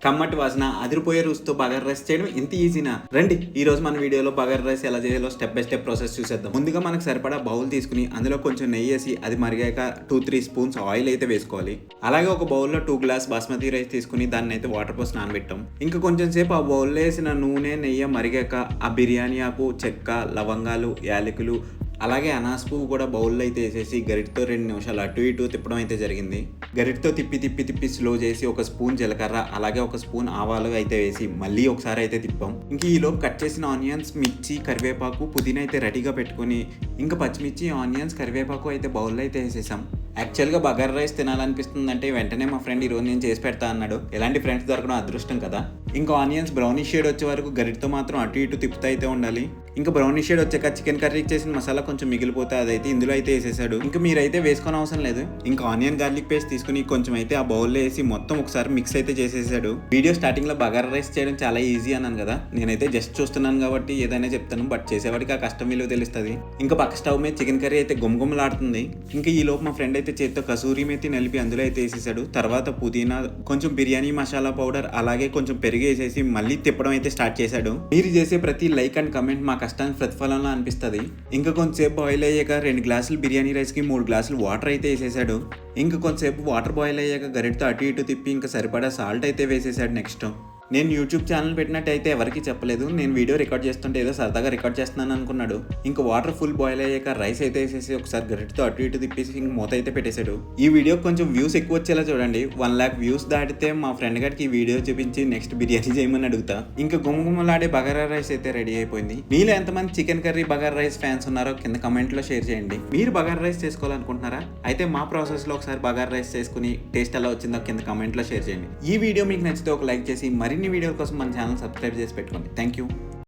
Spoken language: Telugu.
కమ్మటి వాసన అదిరిపోయే రుచితో బగారా రైస్ చేయడం ఇంత ఈజీనా? రండి ఈ రోజు మన వీడియోలో బగారా రైస్ ఎలా చేయాలో స్టెప్ బై స్టెప్ ప్రాసెస్ చూసేద్దాం. ముందుగా మనకు సరిపడా బౌల్ తీసుకుని అందులో కొంచెం నెయ్యి వేసి అది మరిగాక 2-3 స్పూన్స్ ఆయిల్ అయితే వేసుకోవాలి. అలాగే ఒక బౌల్లో 2 గ్లాస్ బాస్మతి రైస్ తీసుకుని దాన్ని అయితే వాటర్ పోసి నానబెట్టాం. ఇంకా కొంచెం సేపు ఆ బౌల్లో వేసిన నూనె నెయ్యి మరిగాక ఆ బిర్యానీ ఆకు, చెక్క, లవంగాలు, యాలకులు అలాగే అనాస్ పువ్వు కూడా బౌల్లో అయితే వేసేసి గరిటతో 2 నిమిషాలు అటు ఇటు తిప్పడం అయితే జరిగింది. గరిటతో తిప్పి స్లో చేసి ఒక స్పూన్ జీలకర్ర అలాగే ఒక స్పూన్ ఆవాలు అయితే వేసి మళ్ళీ ఒకసారి అయితే తిప్పాం. ఇంక ఈలోపు కట్ చేసిన ఆనియన్స్, మిర్చి, కరివేపాకు, పుదీనా అయితే రెడీగా పెట్టుకుని ఇంకా పచ్చిమిర్చి, ఆనియన్స్, కరివేపాకు అయితే బౌల్లో అయితే వేసేసాం. యాక్చువల్గా బగారా రైస్ తినాలనిపిస్తుందంటే వెంటనే మా ఫ్రెండ్ ఈరోజు నేను చేసి పెడతా అన్నాడు. ఎలాంటి ఫ్రెండ్స్ దొరకడం అదృష్టం కదా. ఇంకా ఆనియన్స్ బ్రౌనిష్ షేడ్ వచ్చే వరకు గరిటతో మాత్రం అటు ఇటు తిప్పుతూ అయితే ఉండాలి. ఇంకా బ్రౌనిష్ షేడ్ వచ్చాక చికెన్ కర్రీకి చేసిన మసాలా కొంచెం మిగిలిపోతే అదైతే ఇందులో అయితే వేసేసాడు. ఇంకా మీరైతే వేసుకొని అవసరం లేదు. ఇంకా ఆనియన్ గార్లిక్ పేస్ట్ తీసుకుని కొంచెం అయితే ఆ బౌల్లో వేసి మొత్తం ఒకసారి మిక్స్ అయితే చేసేసాడు. వీడియో స్టార్టింగ్ లో బగారా రైస్ చేయడం చాలా ఈజీ అన్నాను కదా, నేనైతే జస్ట్ చూస్తున్నాను కాబట్టి ఏదైనా చెప్తాను, బట్ చేసేవాడికి ఆ కష్టం విలువ తెలుస్తుంది. ఇంకా పక్క స్టవ్ మీద చికెన్ కర్రీ అయితే గుమగుమలాడుతుంది. ఇంకా ఈ లోపు మా ఫ్రెండ్ అయితే చేత్తో కసూరి మెతి నలిపి అందులో అయితే వేసేసాడు. తర్వాత పుదీనా, కొంచెం బిర్యానీ మసాలా పౌడర్ అలాగే కొంచెం పెరుగు వేసేసి మళ్ళీ తిప్పడం అయితే స్టార్ట్ చేశాడు. మీరు చేసే ప్రతి లైక్ అండ్ కమెంట్ మా కష్టానికి ప్రతిఫలంలో అనిపిస్తుంది. ఇంకా కొంచెంసేపు బాయిల్ అయ్యాక 2 గ్లాసులు బిర్యానీ రైస్కి 3 గ్లాసులు వాటర్ అయితే వేసేసాడు. ఇంకా కొంచెంసేపు వాటర్ బాయిల్ అయ్యాక గరిటతో అటు ఇటు తిప్పి ఇంకా సరిపడా సాల్ట్ అయితే వేసేసాడు. నెక్స్ట్ నేను యూట్యూబ్ ఛానల్ పెట్టినట్టయితే ఎవరికి చెప్పలేదు. నేను వీడియో రికార్డ్ చేస్తుంటే ఏదో సరదాగా రికార్డ్ చేస్తున్నాను అనుకున్నాడు. ఇంకా వాటర్ ఫుల్ బాయిల్ అయ్యాక రైస్ అయితే వేసేసి ఒకసారి గరిటతో అటు ఇటు తిప్పేసి ఇంక మూత అయితే పెట్టేశాడు. ఈ వీడియో కొంచెం వ్యూస్ ఎక్కువ వచ్చేలా చూడండి. 1 lakh వ్యూస్ దాటితే మా ఫ్రెండ్ గారికి ఈ వీడియో చూపించి నెక్స్ట్ బిర్యానీ చేయమని అడుగుతా. ఇంకా గుమగుమలాడే బగారా రైస్ అయితే రెడీ అయిపోయింది. మీలో ఎంతమంది chicken curry bagara rice fans ఉన్నారో కింద కమెంట్ లో షేర్ చేయండి. మీరు బగారా రైస్ చేసుకోవాలనుకుంటున్నారా? అయితే మా ప్రాసెస్ లో ఒకసారి బగారా రైస్ చేసుకుని టేస్ట్ ఎలా వచ్చిందో కింద కమెంట్ లో షేర్ చేయండి. ఈ వీడియో మీకు నచ్చితే ఒక లైక్ చేసి మరిన్ని వీడియోల కోసం మన ఛానల్ సబ్స్క్రైబ్ చేసి పెట్టుకోండి. Thank you.